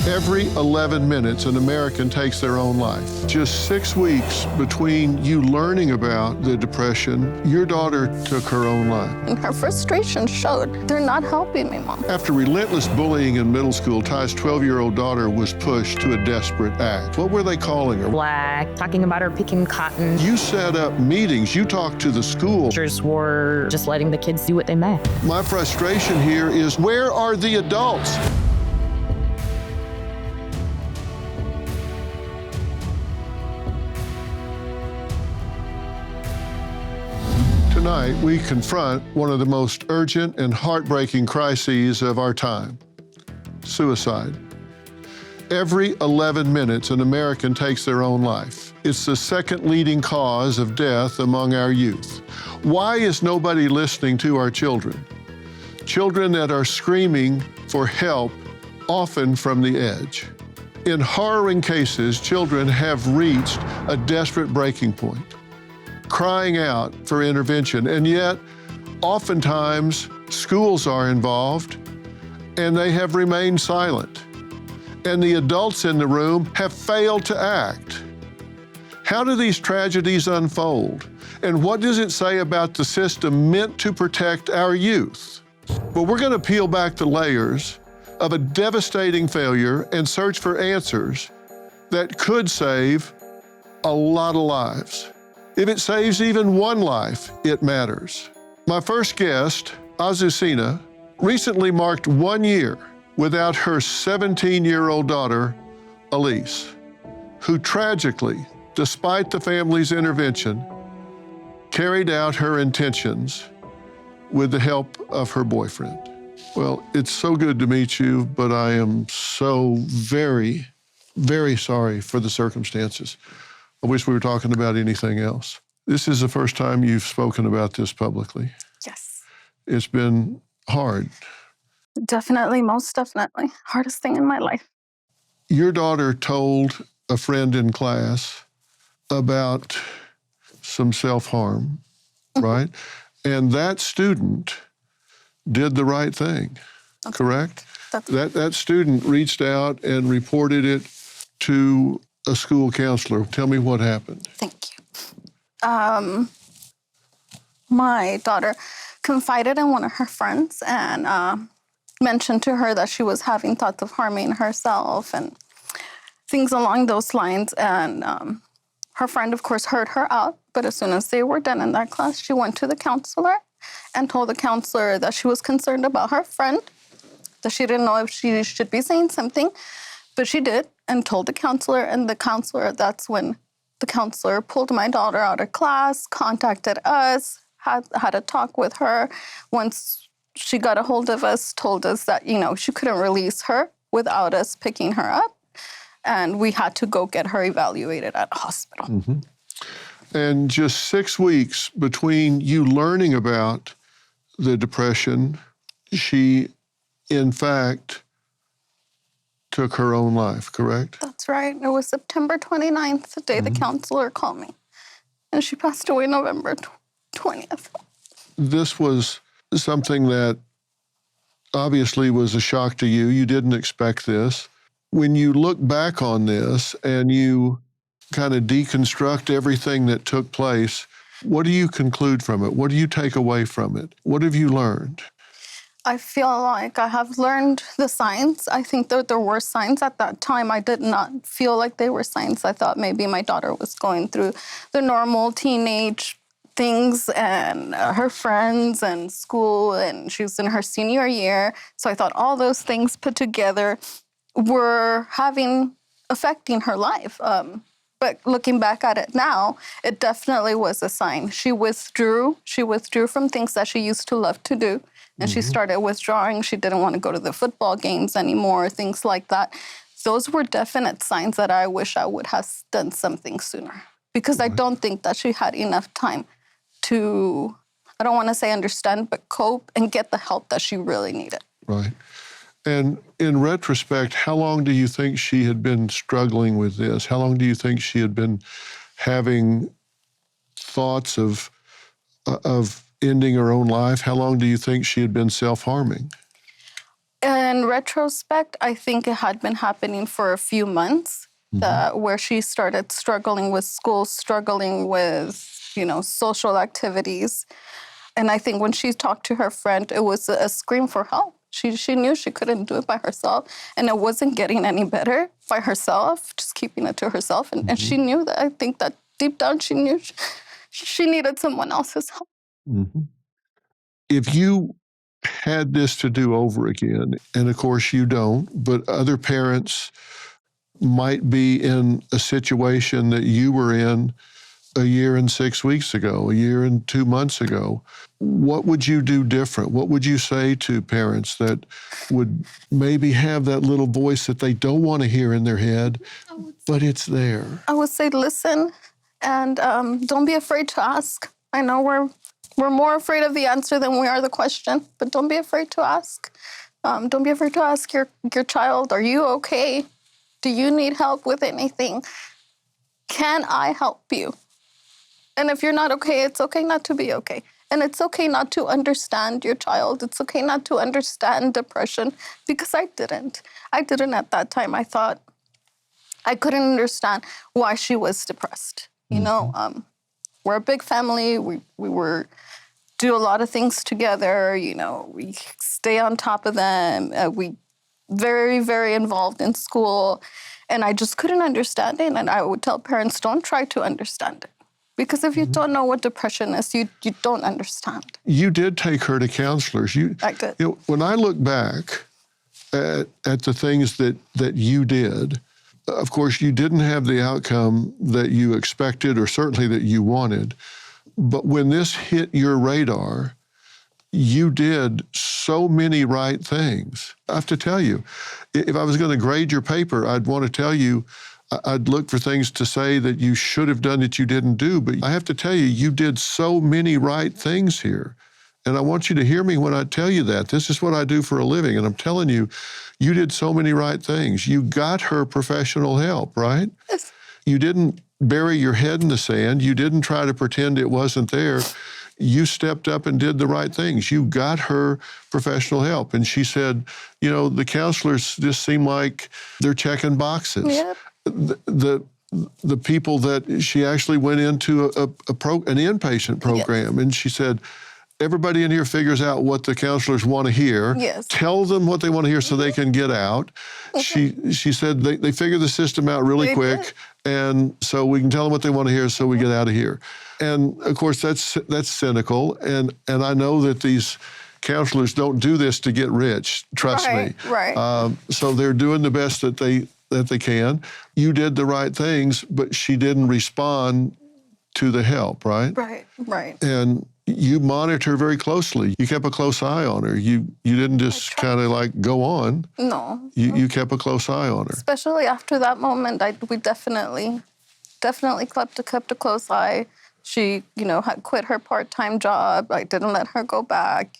Every 11 minutes, an American takes their own life. Just 6 weeks between you learning about the depression, your daughter took her own life. And her frustration showed. They're not helping me, Mom. After relentless bullying in middle school, Ty's 12-year-old daughter was pushed to a desperate act. What were they calling her? Black, talking about her picking cotton. You set up meetings. You talked to the school. Teachers were just letting the kids do what they may. My frustration here is, where are the adults? Tonight, we confront one of the most urgent and heartbreaking crises of our time: suicide. Every 11 minutes, an American takes their own life. It's the second leading cause of death among our youth. Why is nobody listening to our children? Children that are screaming for help, often from the edge. In harrowing cases, children have reached a desperate breaking point, crying out for intervention, and yet oftentimes schools are involved and they have remained silent, and the adults in the room have failed to act. How do these tragedies unfold, and what does it say about the system meant to protect our youth? Well, we're going to peel back the layers of a devastating failure and search for answers that could save a lot of lives. If it saves even one life, it matters. My first guest, Azucena, recently marked 1 year without her 17-year-old daughter, Elise, who tragically, despite the family's intervention, carried out her intentions with the help of her boyfriend. Well, it's so good to meet you, but I am so very, very sorry for the circumstances. I wish we were talking about anything else. This is the first time you've spoken about this publicly. Yes. It's been hard. Definitely, most definitely. Hardest thing in my life. Your daughter told a friend in class about some self-harm, right? And that student did the right thing, correct? That student reached out and reported it to a school counselor. Tell me what happened. Thank you. My daughter confided in one of her friends and mentioned to her that she was having thoughts of harming herself and things along those lines. And her friend, of course, heard her out. But as soon as they were done in that class, she went to the counselor and told the counselor that she was concerned about her friend, that she didn't know if she should be saying something. But she did, and told the counselor, and the counselor, that's when the counselor pulled my daughter out of class, contacted us, had a talk with her. Once she got a hold of us, told us that, she couldn't release her without us picking her up, and we had to go get her evaluated at a hospital. Mm-hmm. And just 6 weeks between you learning about the depression, she, in fact, took her own life, correct? That's right. It was September 29th, the day the counselor called me. And she passed away November 20th. This was something that obviously was a shock to you. You didn't expect this. When you look back on this and you kind of deconstruct everything that took place, what do you conclude from it? What do you take away from it? What have you learned? I feel like I have learned the signs. I think that there were signs at that time. I did not feel like they were signs. I thought maybe my daughter was going through the normal teenage things and her friends and school, and she was in her senior year. So I thought all those things put together were affecting her life. But looking back at it now, it definitely was a sign. She withdrew from things that she used to love to do. And she started withdrawing. She didn't want to go to the football games anymore, things like that. Those were definite signs that I wish I would have done something sooner. Because I don't think that she had enough time to, I don't want to say understand, but cope and get the help that she really needed. Right. And in retrospect, how long do you think she had been struggling with this? How long do you think she had been having thoughts of ending her own life? How long do you think she had been self-harming? In retrospect, I think it had been happening for a few months, where she started struggling with school, struggling with, social activities. And I think when she talked to her friend, it was a scream for help. She knew she couldn't do it by herself, and it wasn't getting any better by herself, just keeping it to herself. And she knew that. I think that deep down she knew she needed someone else's help. If you had this to do over again, and of course you don't, but other parents might be in a situation that you were in a year and 6 weeks ago, a year and 2 months ago, what would you do different? What would you say to parents that would maybe have that little voice that they don't want to hear in their head, but it's there? I would say listen, and don't be afraid to ask. I know we're more afraid of the answer than we are the question, but don't be afraid to ask. Don't be afraid to ask your child, are you okay? Do you need help with anything? Can I help you? And if you're not okay, it's okay not to be okay. And it's okay not to understand your child. It's okay not to understand depression, because I didn't. I didn't at that time. I thought I couldn't understand why she was depressed. We're a big family. We do a lot of things together. We stay on top of them. We very, very involved in school. And I just couldn't understand it. And I would tell parents, don't try to understand it. Because if you don't know what depression is, you don't understand. You did take her to counselors. I did. When I look back at the things that you did, of course, you didn't have the outcome that you expected or certainly that you wanted. But when this hit your radar, you did so many right things. I have to tell you, if I was going to grade your paper, I'd want to tell you, I'd look for things to say that you should have done that you didn't do. But I have to tell you, you did so many right things here. And I want you to hear me when I tell you that. This is what I do for a living. And I'm telling you, you did so many right things. You got her professional help, right? Yes. You didn't bury your head in the sand. You didn't try to pretend it wasn't there. You stepped up and did the right things. You got her professional help. And she said, the counselors just seem like they're checking boxes. Yep. The people that she actually went into an inpatient program, and she said, everybody in here figures out what the counselors want to hear. Yes. Tell them what they want to hear so they can get out. She said they figure the system out really quick, and so we can tell them what they want to hear so we get out of here. And of course, that's cynical, and I know that these counselors don't do this to get rich. Trust me. Right. So they're doing the best that they can. You did the right things, but she didn't respond to the help, right? Right. And you monitor very closely. You kept a close eye on her. You didn't just kind of like go on. No. You kept a close eye on her. Especially after that moment, we definitely kept a close eye. She, had quit her part-time job. I didn't let her go back,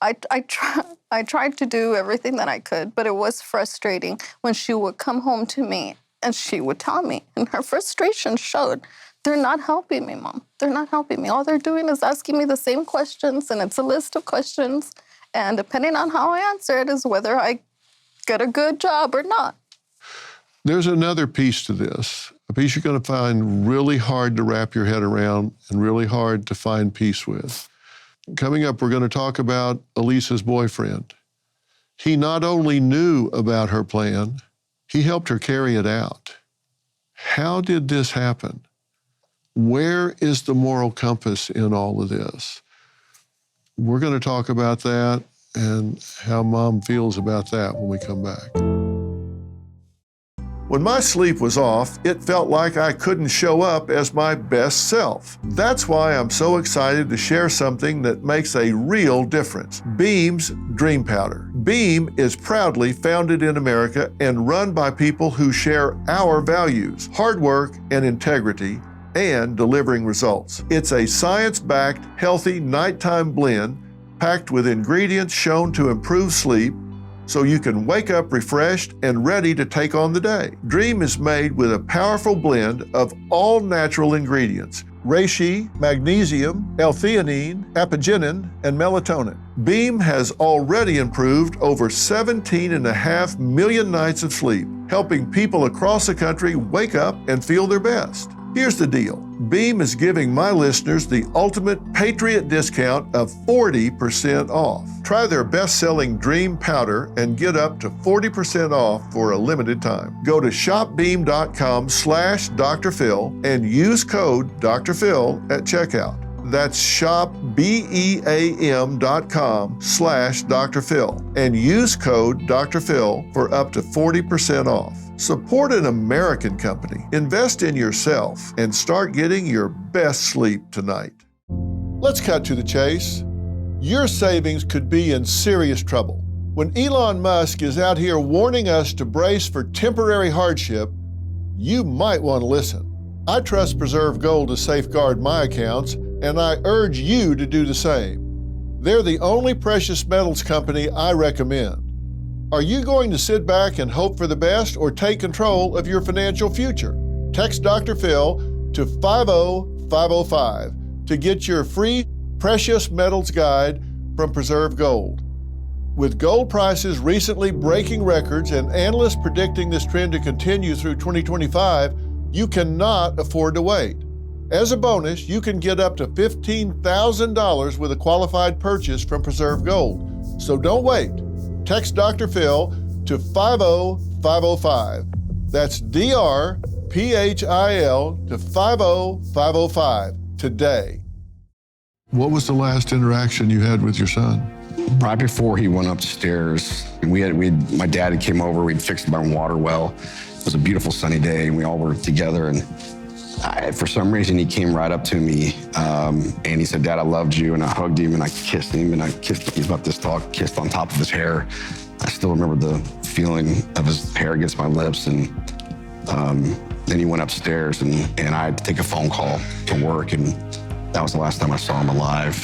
I tried to do everything that I could, but it was frustrating when she would come home to me and she would tell me, and her frustration showed, they're not helping me, Mom. They're not helping me. All they're doing is asking me the same questions, and it's a list of questions. And depending on how I answer it is whether I get a good job or not. There's another piece to this, a piece you're going to find really hard to wrap your head around and really hard to find peace with. Coming up, we're going to talk about Elisa's boyfriend. He not only knew about her plan, he helped her carry it out. How did this happen? Where is the moral compass in all of this? We're going to talk about that and how Mom feels about that when we come back. When my sleep was off, it felt like I couldn't show up as my best self. That's why I'm so excited to share something that makes a real difference. Beam's Dream Powder. Beam is proudly founded in America and run by people who share our values, hard work and integrity, and delivering results. It's a science-backed, healthy nighttime blend packed with ingredients shown to improve sleep, so you can wake up refreshed and ready to take on the day. Dream is made with a powerful blend of all natural ingredients, reishi, magnesium, L-theanine, apigenin, and melatonin. Beam has already improved over 17.5 million nights of sleep, helping people across the country wake up and feel their best. Here's the deal. Beam is giving my listeners the ultimate Patriot discount of 40% off. Try their best-selling Dream Powder and get up to 40% off for a limited time. Go to shopbeam.com/Dr. Phil and use code Dr. Phil at checkout. That's shopbeam.com/Dr. Phil and use code Dr. Phil for up to 40% off. Support an American company, invest in yourself, and start getting your best sleep tonight. Let's cut to the chase. Your savings could be in serious trouble. When Elon Musk is out here warning us to brace for temporary hardship, you might want to listen. I trust Preserve Gold to safeguard my accounts, and I urge you to do the same. They're the only precious metals company I recommend. Are you going to sit back and hope for the best or take control of your financial future? Text Dr. Phil to 50505 to get your free precious metals guide from Preserve Gold. With gold prices recently breaking records and analysts predicting this trend to continue through 2025, you cannot afford to wait. As a bonus, you can get up to $15,000 with a qualified purchase from Preserve Gold. So don't wait. Text Dr. Phil to 50505. That's DRPHIL to 50505 today. What was the last interaction you had with your son? Right before he went upstairs, my dad had came over, we'd fixed my water well. It was a beautiful sunny day and we all were together, and for some reason he came right up to me and he said, "Dad, I loved you," and I hugged him and I kissed him and he's about this tall, kissed on top of his hair. I still remember the feeling of his hair against my lips, and then he went upstairs and I had to take a phone call to work, and that was the last time I saw him alive.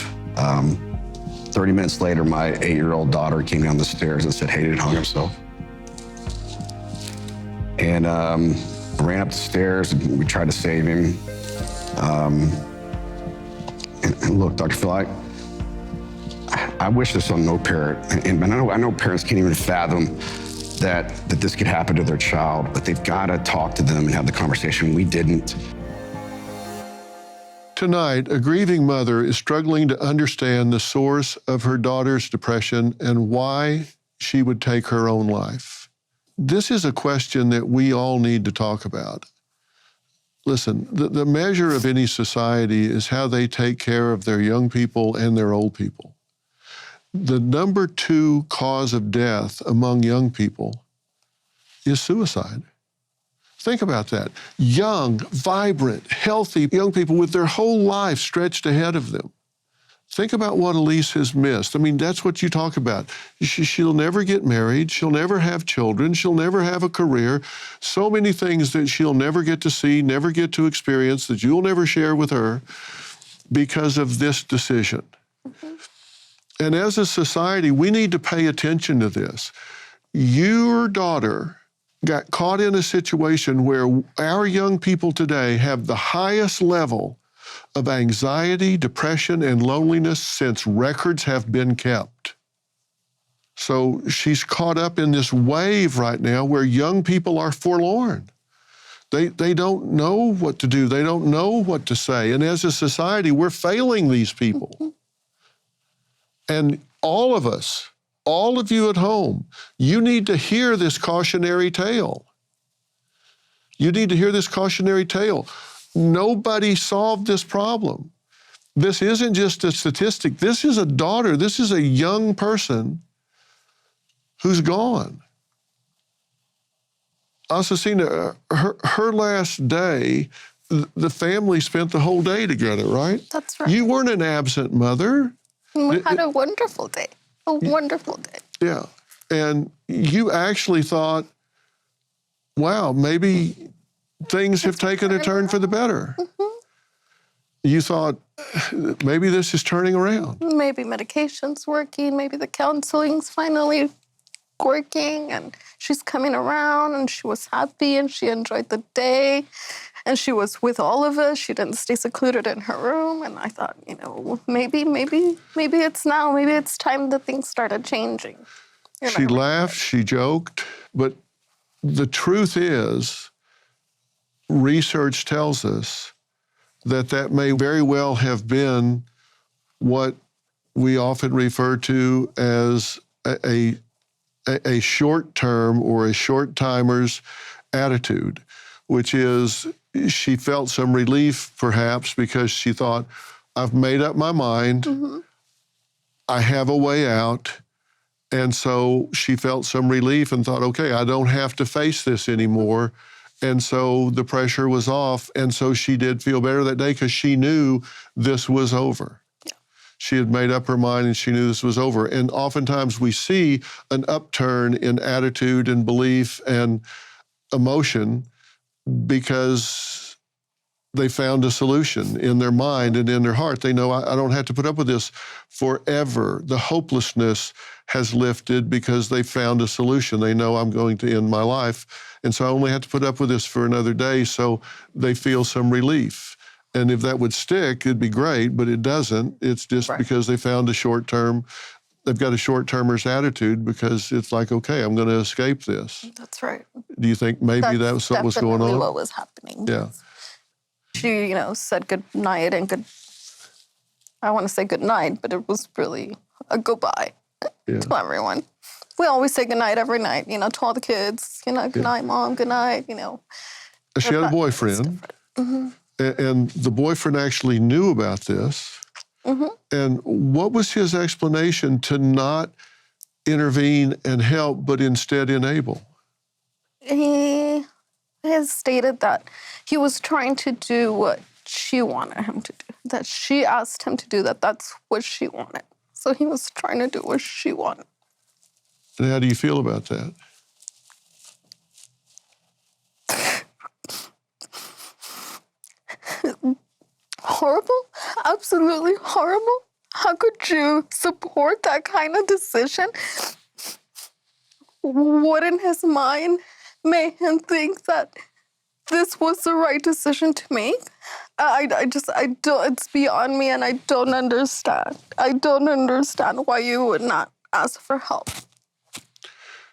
30 minutes later, my 8-year-old daughter came down the stairs and said, "Hey, he hung himself." And I ran up the stairs and we tried to save him. And look, Dr. Phil, I wish this on no parent, and I know parents can't even fathom that this could happen to their child, but they've got to talk to them and have the conversation. We didn't. Tonight, a grieving mother is struggling to understand the source of her daughter's depression and why she would take her own life. This is a question that we all need to talk about. Listen, the measure of any society is how they take care of their young people and their old people. The number 2 cause of death among young people is suicide. Think about that. Young, vibrant, healthy young people with their whole life stretched ahead of them. Think about what Elise has missed. I mean, that's what you talk about. She'll never get married. She'll never have children. She'll never have a career. So many things that she'll never get to see, never get to experience, that you'll never share with her because of this decision. Mm-hmm. And as a society, we need to pay attention to this. Your daughter got caught in a situation where our young people today have the highest level of anxiety, depression, and loneliness since records have been kept. So she's caught up in this wave right now where young people are forlorn. They don't know what to do. They don't know what to say. And as a society, we're failing these people. And all of us, all of you at home, you need to hear this cautionary tale. You need to hear this cautionary tale. Nobody solved this problem. This isn't just a statistic. This is a daughter. This is a young person who's gone. Assassina, her last day, the family spent the whole day together, right? That's right. You weren't an absent mother. We had a wonderful day, wonderful day. Yeah, and you actually thought, wow, maybe things have taken a turn for the better. Mm-hmm. You thought, maybe this is turning around. Maybe medication's working, maybe the counseling's finally working, and she's coming around, and she was happy, and she enjoyed the day. And she was with all of us. She didn't stay secluded in her room. And I thought, maybe it's now. Maybe it's time that things started changing. She laughed, she joked, but the truth is, research tells us that may very well have been what we often refer to as a short-term or a short-timer's attitude, which is she felt some relief perhaps because she thought, I've made up my mind, I have a way out, and so she felt some relief and thought, okay, I don't have to face this anymore. And so the pressure was off, and so she did feel better that day because she knew this was over. She had made up her mind and she knew this was over. And oftentimes we see an upturn in attitude and belief and emotion because they found a solution in their mind and in their heart. They know, I don't have to put up with this forever. The hopelessness has lifted because they found a solution. They know I'm going to end my life, and so I only have to put up with this for another day, so they feel some relief. And if that would stick, it'd be great, but it doesn't. It's just because they found they've got a short-termer's attitude because it's like, okay, I'm going to escape this. That's right. Do you think maybe that was something was going on? Definitely what was happening. Yeah. She, said good night and I want to say good night, but it was really a goodbye to everyone. We always say good night every night, to all the kids, good night, Mom, good night, She had a boyfriend, and the boyfriend actually knew about this. And what was his explanation to not intervene and help, but instead enable? He has stated that he was trying to do what she wanted him to do, that she asked him to do that's what she wanted. So he was trying to do what she wanted. And how do you feel about that? Horrible, absolutely horrible. How could you support that kind of decision? What in his mind made him think that this was the right decision to make? I don't, it's beyond me, and I don't understand. I don't understand why you would not ask for help.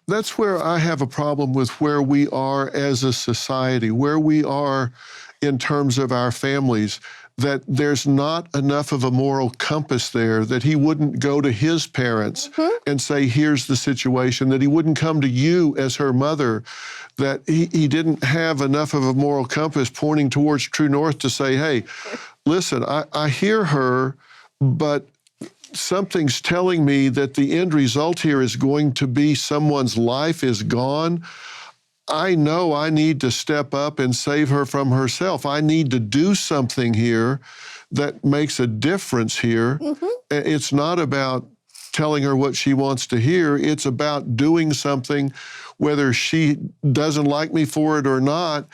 That's where I have a problem with where we are as a society, where we are in terms of our families, that there's not enough of a moral compass there, that he wouldn't go to his parents and say, here's the situation, that he wouldn't come to you as her mother, that he didn't have enough of a moral compass pointing towards true north to say, hey, listen, I hear her, but something's telling me that the end result here is going to be someone's life is gone. I know I need to step up and save her from herself. I need to do something here that makes a difference here. It's not about telling her what she wants to hear. It's about doing something, whether she doesn't like me for it or not.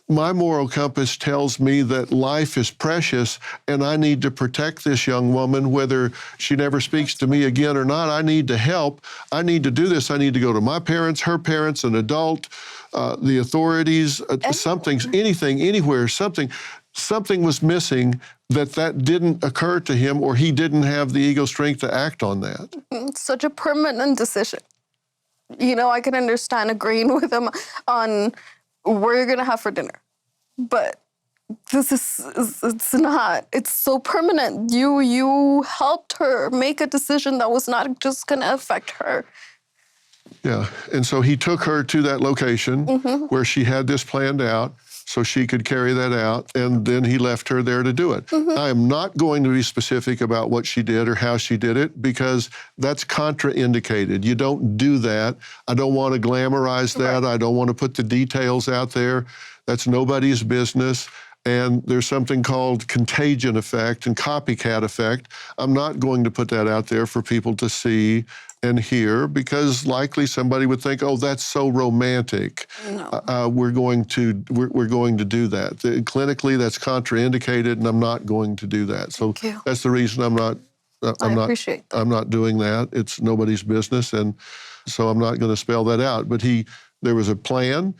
My moral compass tells me that life is precious and I need to protect this young woman, whether she never speaks to me again or not. I need to help. I need to do this. I need to go to my parents, her parents, an adult, the authorities, something, anything, anywhere, something was missing that didn't occur to him, or he didn't have the ego strength to act on that. It's such a permanent decision. I can understand agreeing with him on where you're going to have for dinner. But this it's not. It's so permanent. You helped her make a decision that was not just going to affect her. Yeah, and so he took her to that location where she had this planned out so she could carry that out, and then he left her there to do it. I am not going to be specific about what she did or how she did it because that's contraindicated. You don't do that. I don't want to glamorize that. I don't want to put the details out there. That's nobody's business. And there's something called contagion effect and copycat effect. I'm not going to put that out there for people to see and hear because likely somebody would think, oh, that's so romantic. No. We're going to do that. Clinically, that's contraindicated, and I'm not going to do that. So that's the reason I'm not doing that. It's nobody's business, and so I'm not going to spell that out. But there was a plan.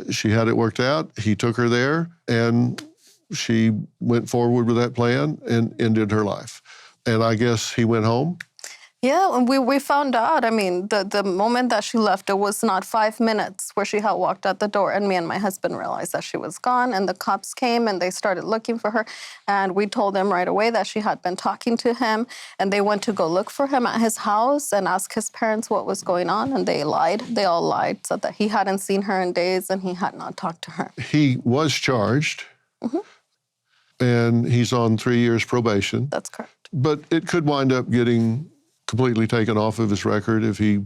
She had it worked out. He took her there, and she went forward with that plan and ended her life. And I guess he went home. Yeah, and we found out, I mean, the moment that she left, it was not 5 minutes where she had walked out the door, and me and my husband realized that she was gone, and the cops came and they started looking for her, and we told them right away that she had been talking to him, and they went to go look for him at his house and ask his parents what was going on, and they lied. They all lied, said that he hadn't seen her in days and he had not talked to her. He was charged, and he's on 3 years probation. That's correct. But it could wind up getting completely taken off of his record if he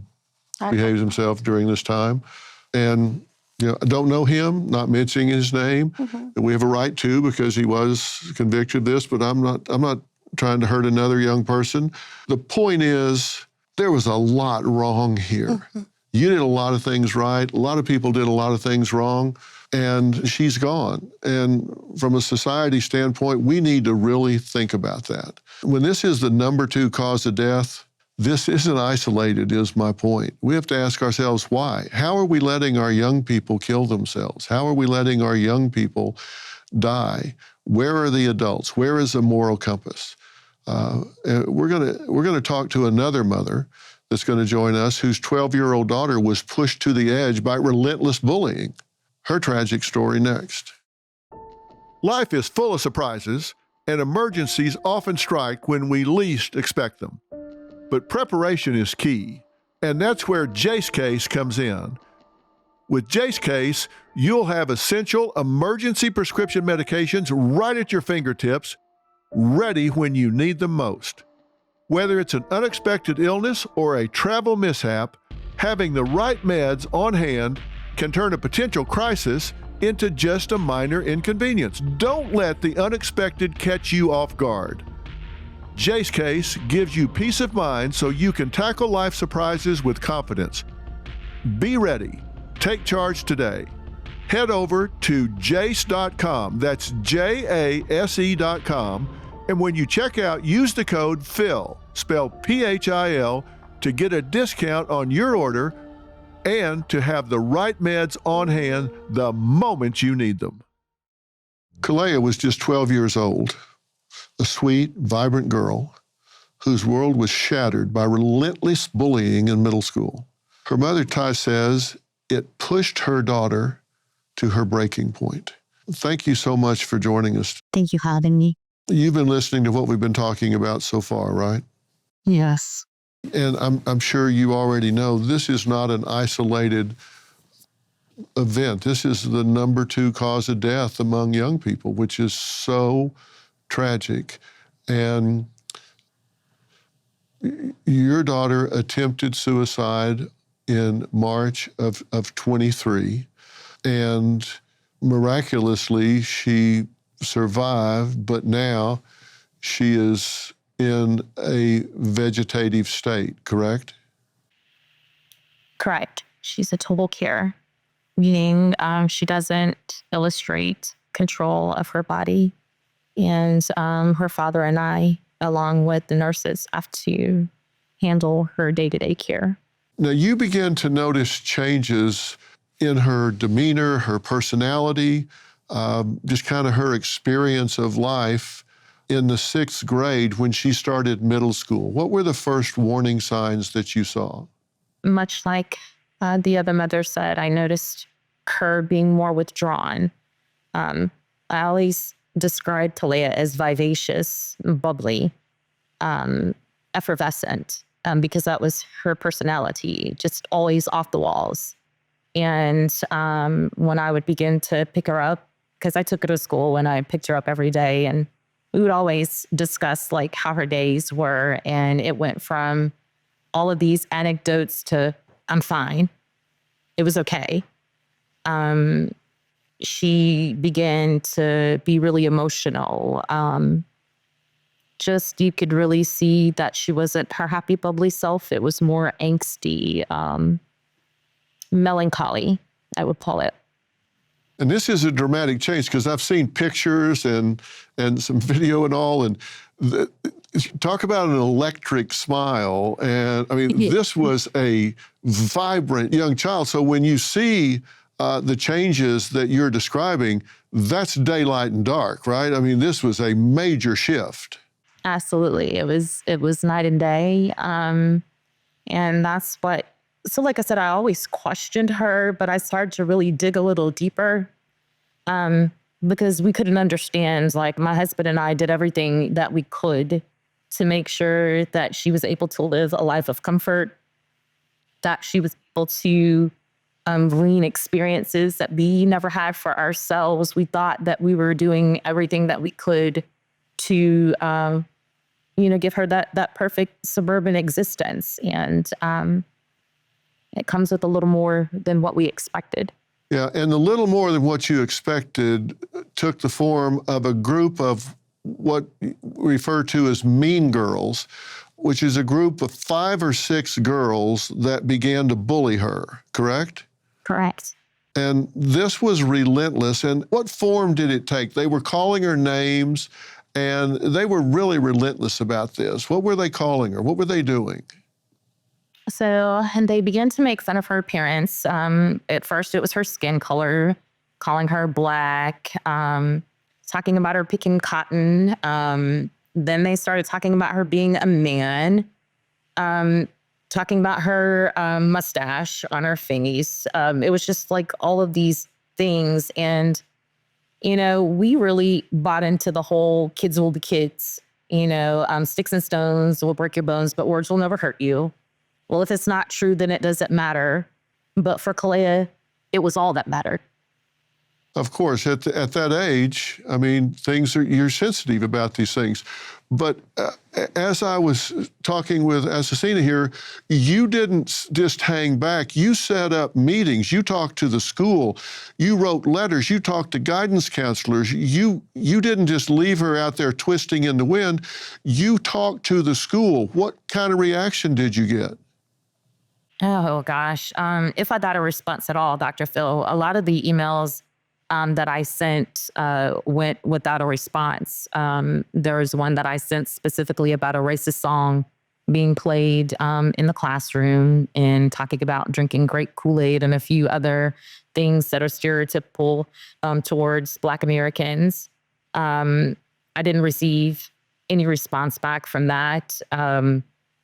behaves himself during this time. And I don't know him, not mentioning his name. We have a right to, because he was convicted of this, but I'm not trying to hurt another young person. The point is, there was a lot wrong here. You did a lot of things right. A lot of people did a lot of things wrong, and she's gone. And from a society standpoint, we need to really think about that. When this is the number 2 cause of death, this isn't isolated, is my point. We have to ask ourselves why. How are we letting our young people kill themselves? How are we letting our young people die? Where are the adults? Where is the moral compass? We're gonna talk to another mother that's going to join us, whose 12-year-old daughter was pushed to the edge by relentless bullying. Her tragic story next. Life is full of surprises, and emergencies often strike when we least expect them. But preparation is key, and that's where Jace Case comes in. With Jace Case, you'll have essential emergency prescription medications right at your fingertips, ready when you need them most. Whether it's an unexpected illness or a travel mishap, having the right meds on hand can turn a potential crisis into just a minor inconvenience. Don't let the unexpected catch you off guard. Jace Case gives you peace of mind so you can tackle life surprises with confidence. Be ready. Take charge today. Head over to jace.com. That's JASE.com. And when you check out, use the code PHIL, spelled PHIL, to get a discount on your order and to have the right meds on hand the moment you need them. Kalea was just 12 years old, a sweet, vibrant girl whose world was shattered by relentless bullying in middle school. Her mother, Ty, says it pushed her daughter to her breaking point. Thank you so much for joining us. Thank you for having me. You've been listening to what we've been talking about so far, right? Yes. And I'm sure you already know this is not an isolated event. This is the number 2 cause of death among young people, which is so tragic. And your daughter attempted suicide in March of 23, and miraculously she survived, but now she is in a vegetative state, correct? Correct. She's a total care, meaning she doesn't illustrate control of her body. And her father and I, along with the nurses, have to handle her day-to-day care. Now, you began to notice changes in her demeanor, her personality, just kind of her experience of life in the 6th grade when she started middle school. What were the first warning signs that you saw? Much like the other mother said, I noticed her being more withdrawn. I always described Kalea as vivacious, bubbly, effervescent, because that was her personality, just always off the walls. And when I would begin to pick her up, because I took her to school and I picked her up every day, and we would always discuss like how her days were. And it went from all of these anecdotes to, I'm fine. It was okay. She began to be really emotional. Just, you could really see that she wasn't her happy, bubbly self. It was more angsty, melancholy, I would call it. And this is a dramatic change, because I've seen pictures and some video and all, and talk about an electric smile. And I mean, this was a vibrant young child. So when you see the changes that you're describing, that's daylight and dark, right? I mean, this was a major shift. Absolutely. It was night and day. And that's what, so like I said, I always questioned her, but I started to really dig a little deeper because we couldn't understand. Like, my husband and I did everything that we could to make sure that she was able to live a life of comfort, that she was able to glean experiences that we never had for ourselves. We thought that we were doing everything that we could to, give her that perfect suburban existence. And it comes with a little more than what we expected. Yeah, and the little more than what you expected took the form of a group of what we refer to as mean girls, which is a group of 5 or 6 girls that began to bully her, correct? Correct. And this was relentless. And what form did it take? They were calling her names, and they were really relentless about this. What were they calling her? What were they doing? So, and they began to make fun of her appearance. At first, it was her skin color, calling her black, talking about her picking cotton. Then they started talking about her being a man, talking about her mustache on her face. It was just like all of these things. And, we really bought into the whole kids will be kids. Sticks and stones will break your bones, but words will never hurt you. Well, if it's not true, then it doesn't matter. But for Kalea, it was all that mattered. Of course, at that age, I mean, you're sensitive about these things. But as I was talking with Assassina here, you didn't just hang back. You set up meetings. You talked to the school. You wrote letters. You talked to guidance counselors. You didn't just leave her out there twisting in the wind. You talked to the school. What kind of reaction did you get? Oh, gosh. If I got a response at all, Dr. Phil, a lot of the emails that I sent went without a response. There was one that I sent specifically about a racist song being played in the classroom and talking about drinking grape Kool-Aid and a few other things that are stereotypical towards Black Americans. I didn't receive any response back from that.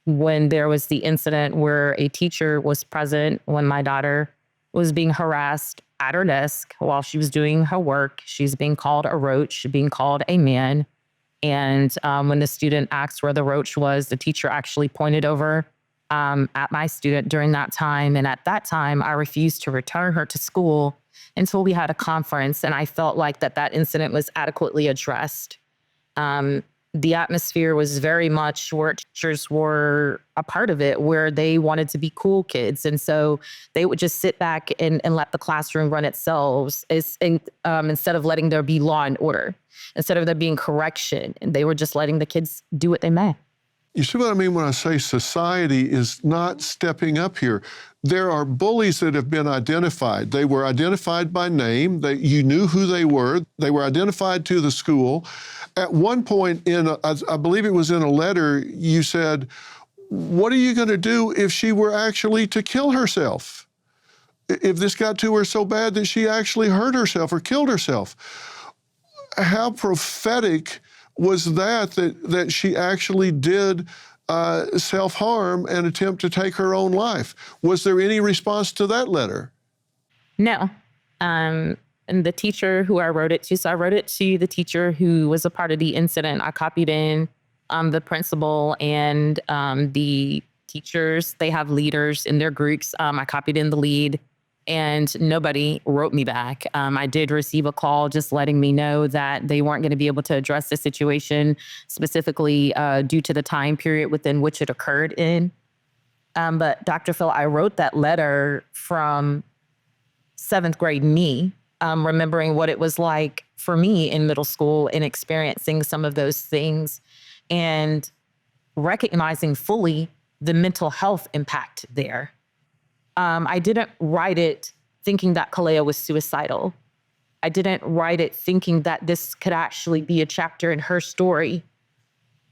When there was the incident where a teacher was present when my daughter was being harassed at her desk while she was doing her work. She's being called a roach, being called a man. And when the student asked where the roach was, the teacher actually pointed over at my student during that time. And at that time, I refused to return her to school until we had a conference. And I felt like that incident was adequately addressed. The atmosphere was very much where teachers were a part of it, where they wanted to be cool kids. And so they would just sit back and let the classroom run itself instead of letting there be law and order, instead of there being correction. And they were just letting the kids do what they may. You see what I mean when I say society is not stepping up here? There are bullies that have been identified. They were identified by name. You knew who they were. They were identified to the school. At one point I believe it was in a letter, you said, what are you going to do if she were actually to kill herself? If this got to her so bad that she actually hurt herself or killed herself? How prophetic was that she actually did self-harm and attempt to take her own life? Was there any response to that letter? No. And the teacher who I wrote it to, so I wrote it to the teacher who was a part of the incident. I copied in the principal and the teachers. They have leaders in their groups. I copied in the lead. And nobody wrote me back. I did receive a call just letting me know that they weren't going to be able to address the situation specifically due to the time period within which it occurred in. But Dr. Phil, I wrote that letter from 7th grade me, remembering what it was like for me in middle school and experiencing some of those things and recognizing fully the mental health impact there. I didn't write it thinking that Kalea was suicidal. I didn't write it thinking that this could actually be a chapter in her story.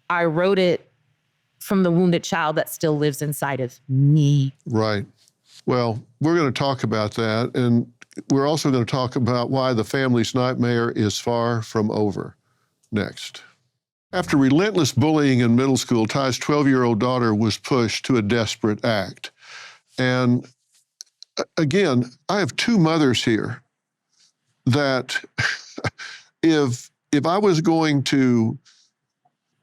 I wrote it from the wounded child that still lives inside of me. Right. Well, we're going to talk about that. And we're also going to talk about why the family's nightmare is far from over next. After relentless bullying in middle school, Ty's 12-year-old daughter was pushed to a desperate act. And again, I have two mothers here that if I was going to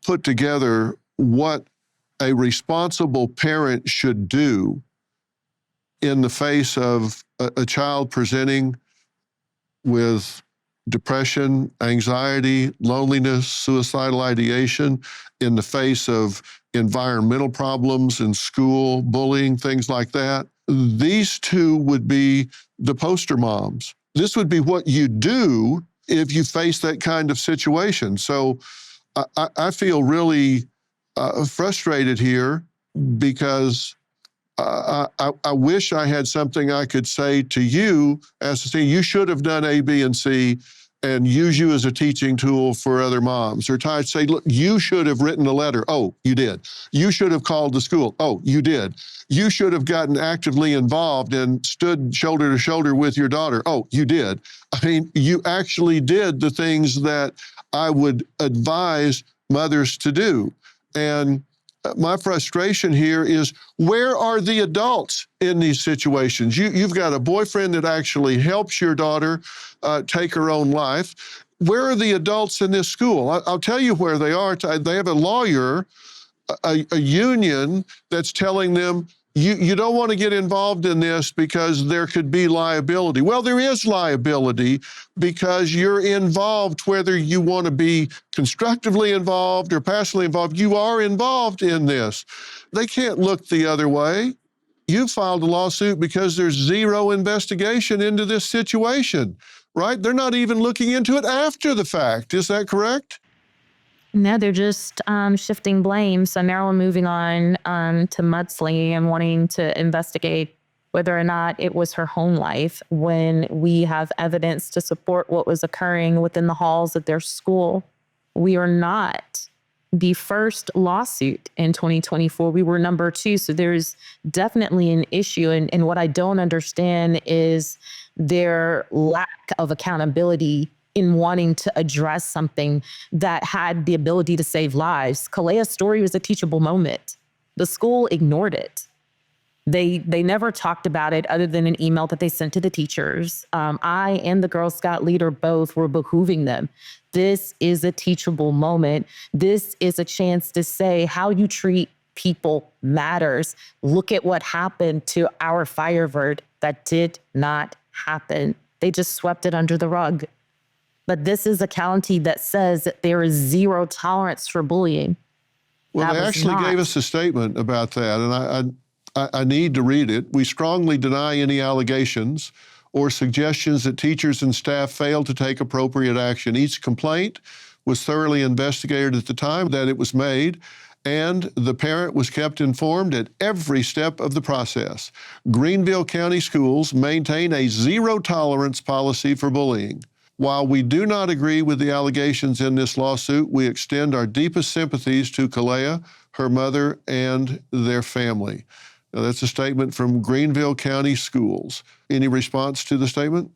put together what a responsible parent should do in the face of a child presenting with depression, anxiety, loneliness, suicidal ideation, in the face of environmental problems in school, bullying, things like that, these two would be the poster moms. This would be what you do if you face that kind of situation. So I feel really frustrated here because I wish I had something I could say to you as to say, you should have done A, B, and C, and use you as a teaching tool for other moms. Or I'd say, look, you should have written a letter. Oh, you did. You should have called the school. Oh, you did. You should have gotten actively involved and stood shoulder to shoulder with your daughter. Oh, you did. I mean, you actually did the things that I would advise mothers to do. And my frustration here is, where are the adults in these situations? You've got a boyfriend that actually helps your daughter take her own life. Where are the adults in this school? I'll tell you where they are. They have a lawyer, a union that's telling them, you don't want to get involved in this because there could be liability. Well, there is liability because you're involved, whether you want to be constructively involved or passively involved, you are involved in this. They can't look the other way. You filed a lawsuit because there's zero investigation into this situation, right? They're not even looking into it after the fact. Is that correct? No, they're just shifting blame. So now we're moving on to mudslinging and wanting to investigate whether or not it was her home life, when we have evidence to support what was occurring within the halls of their school. We are not the first lawsuit in 2024. We were number 2. So there's definitely an issue. And what I don't understand is their lack of accountability in wanting to address something that had the ability to save lives. Kalea's story was a teachable moment. The school ignored it. They never talked about it other than an email that they sent to the teachers. I and the Girl Scout leader both were behooving them. This is a teachable moment. This is a chance to say how you treat people matters. Look at what happened to our Firebird. That did not happen. They just swept it under the rug. But this is a county that says that there is zero tolerance for bullying. Well, they actually gave us a statement about that, and I need to read it. We strongly deny any allegations or suggestions that teachers and staff failed to take appropriate action. Each complaint was thoroughly investigated at the time that it was made, and the parent was kept informed at every step of the process. Greenville County Schools maintain a zero tolerance policy for bullying. While we do not agree with the allegations in this lawsuit, we extend our deepest sympathies to Kalea, her mother, and their family. Now, that's a statement from Greenville County Schools. Any response to the statement?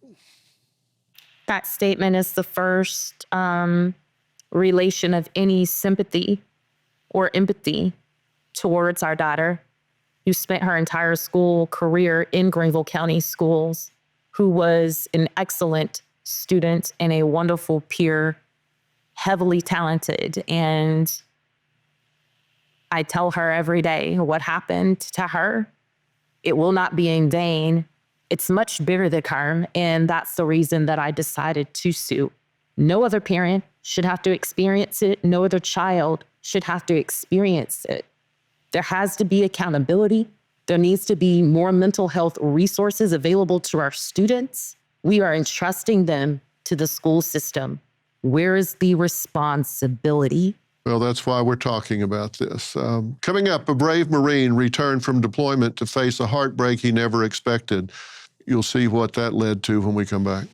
That statement is the first relation of any sympathy or empathy towards our daughter, who spent her entire school career in Greenville County Schools, who was an excellent student and a wonderful peer, heavily talented. And I tell her every day what happened to her. It will not be in vain. It's much bigger than her. And that's the reason that I decided to sue. No other parent should have to experience it. No other child should have to experience it. There has to be accountability. There needs to be more mental health resources available to our students. We are entrusting them to the school system. Where is the responsibility? Well, that's why we're talking about this. Coming up, a brave Marine returned from deployment to face a heartbreak he never expected. You'll see what that led to when we come back.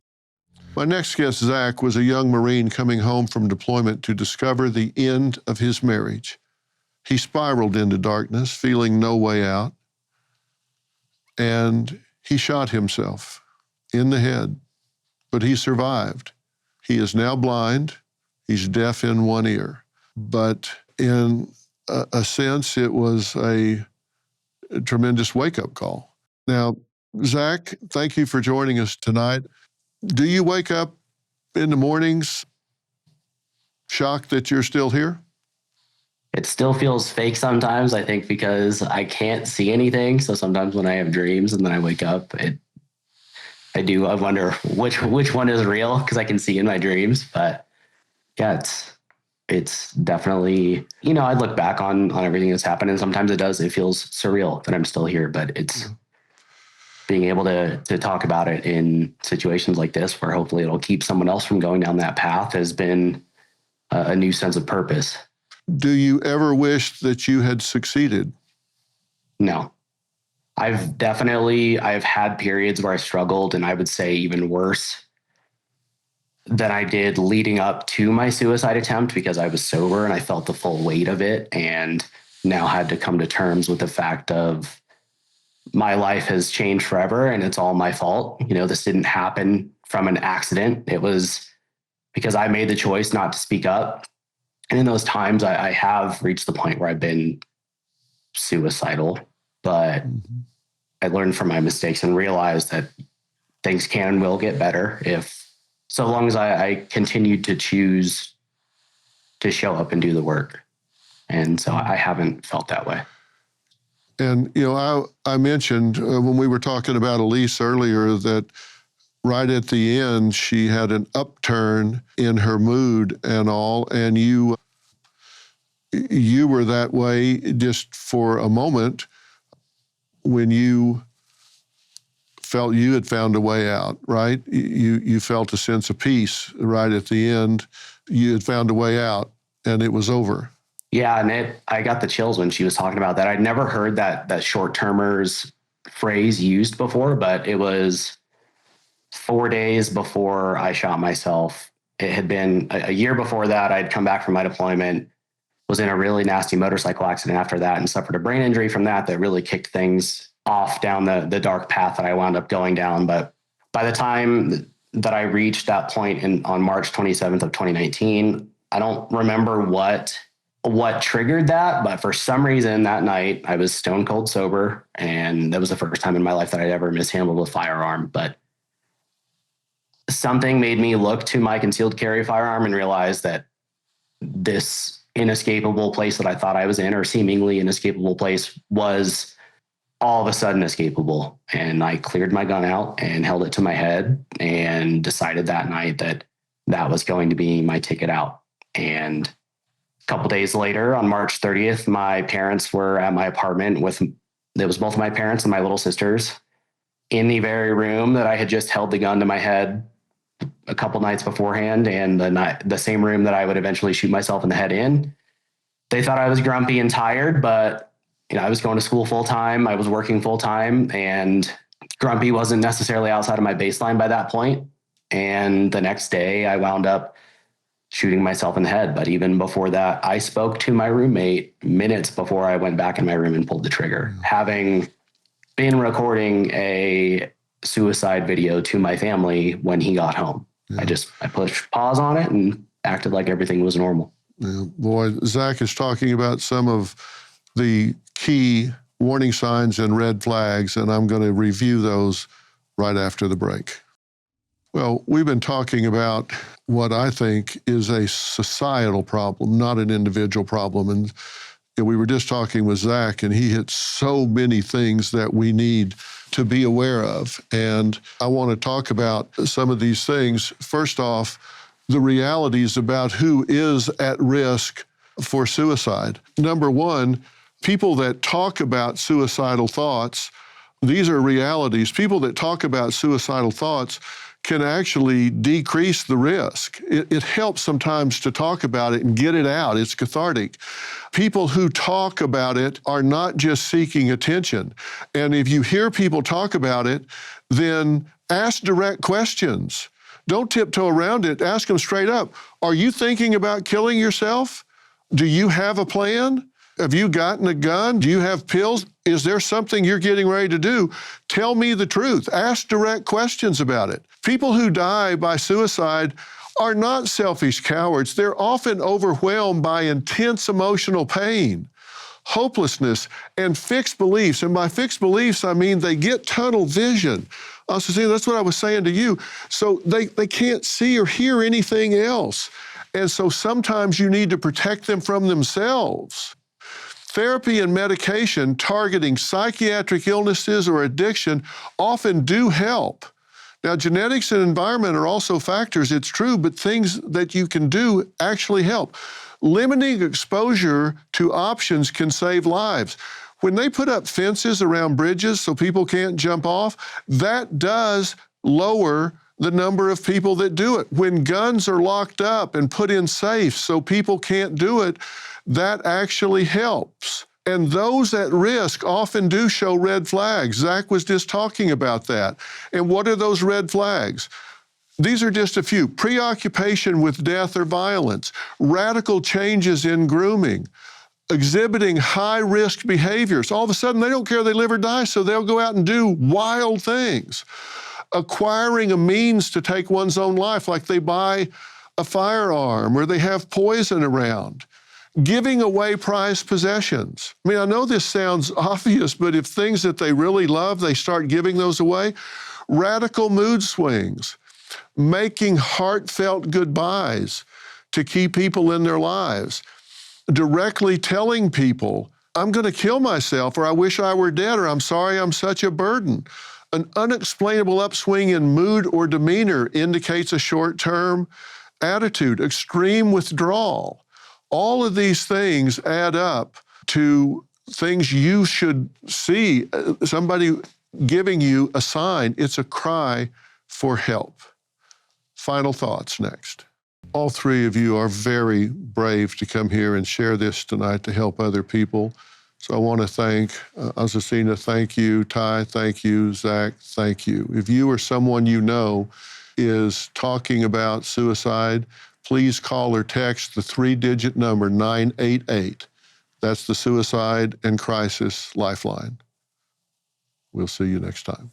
My next guest, Zach, was a young Marine coming home from deployment to discover the end of his marriage. He spiraled into darkness, feeling no way out, and he shot himself. in the head, but he survived. He is now blind. He's deaf in one ear. But in a sense, it was a tremendous wake-up call. Now, Zach, thank you for joining us tonight. Do you wake up in the mornings shocked that you're still here? It still feels fake sometimes, I think, because I can't see anything. So sometimes when I have dreams and then I wake up, I wonder which one is real, because I can see in my dreams. But yeah, it's definitely, I look back on everything that's happened, and sometimes it feels surreal that I'm still here, but it's being able to talk about it in situations like this, where hopefully it'll keep someone else from going down that path, has been a new sense of purpose. Do you ever wish that you had succeeded? No. I've had periods where I struggled, and I would say even worse than I did leading up to my suicide attempt, because I was sober and I felt the full weight of it, and now had to come to terms with the fact of my life has changed forever and it's all my fault. This didn't happen from an accident. It was because I made the choice not to speak up. And in those times, I have reached the point where I've been suicidal, but I learned from my mistakes and realized that things can and will get better so long as I continued to choose to show up and do the work. And so I haven't felt that way. And, I mentioned when we were talking about Elise earlier that right at the end, she had an upturn in her mood and all, and you were that way just for a moment when you felt you had found a way out, right? You felt a sense of peace right at the end. You had found a way out, and it was over. Yeah, and I got the chills when she was talking about that. I'd never heard that short-termers phrase used before, but it was 4 days before I shot myself. It had been a year before that. I'd come back from my deployment, was in a really nasty motorcycle accident after that, and suffered a brain injury from that really kicked things off down the dark path that I wound up going down. But by the time that I reached that point on March 27th of 2019, I don't remember what triggered that, but for some reason that night I was stone cold sober, and that was the first time in my life that I'd ever mishandled a firearm. But something made me look to my concealed carry firearm and realize that this inescapable place that I thought I was in, or seemingly inescapable place, was all of a sudden escapable. And I cleared my gun out and held it to my head and decided that night that was going to be my ticket out. And a couple days later, on March 30th, my parents were at my apartment it was both my parents and my little sisters in the very room that I had just held the gun to my head a couple nights beforehand, and the same room that I would eventually shoot myself in the head in. They thought I was grumpy and tired, but I was going to school full time. I was working full time, and grumpy wasn't necessarily outside of my baseline by that point. And the next day I wound up shooting myself in the head. But even before that, I spoke to my roommate minutes before I went back in my room and pulled the trigger, having been recording a suicide video to my family when he got home. Yeah. I pushed pause on it and acted like everything was normal. Yeah. Boy, Zach is talking about some of the key warning signs and red flags, and I'm going to review those right after the break. Well, we've been talking about what I think is a societal problem, not an individual problem. And we were just talking with Zach, and he hit so many things that we need to be aware of. And I want to talk about some of these things. First off, the realities about who is at risk for suicide. Number one, people that talk about suicidal thoughts, these are realities. People that talk about suicidal thoughts can actually decrease the risk. It helps sometimes to talk about it and get it out. It's cathartic. People who talk about it are not just seeking attention. And if you hear people talk about it, then ask direct questions. Don't tiptoe around it. Ask them straight up. Are you thinking about killing yourself? Do you have a plan? Have you gotten a gun? Do you have pills? Is there something you're getting ready to do? Tell me the truth. Ask direct questions about it. People who die by suicide are not selfish cowards. They're often overwhelmed by intense emotional pain, hopelessness, and fixed beliefs. And by fixed beliefs, I mean they get tunnel vision. Also, that's what I was saying to you. So they can't see or hear anything else. And so sometimes you need to protect them from themselves. Therapy and medication targeting psychiatric illnesses or addiction often do help. Now, genetics and environment are also factors, it's true, but things that you can do actually help. Limiting exposure to options can save lives. When they put up fences around bridges so people can't jump off, that does lower the number of people that do it. When guns are locked up and put in safes so people can't do it, that actually helps. And those at risk often do show red flags. Zach was just talking about that. And what are those red flags? These are just a few. Preoccupation with death or violence, radical changes in grooming, exhibiting high-risk behaviors. All of a sudden, they don't care they live or die, so they'll go out and do wild things. Acquiring a means to take one's own life, like they buy a firearm or they have poison around. Giving away prized possessions. I mean, I know this sounds obvious, but if things that they really love, they start giving those away. Radical mood swings. Making heartfelt goodbyes to key people in their lives. Directly telling people, I'm going to kill myself, or I wish I were dead, or I'm sorry I'm such a burden. An unexplainable upswing in mood or demeanor indicates a short-term attitude. Extreme withdrawal. All of these things add up to things you should see. Somebody giving you a sign. It's a cry for help. Final thoughts next. All three of you are very brave to come here and share this tonight to help other people. So I want to thank Azucena, thank you. Ty, thank you. Zach, thank you. If you or someone you know is talking about suicide, please call or text the 3-digit number 988. That's the Suicide and Crisis Lifeline. We'll see you next time.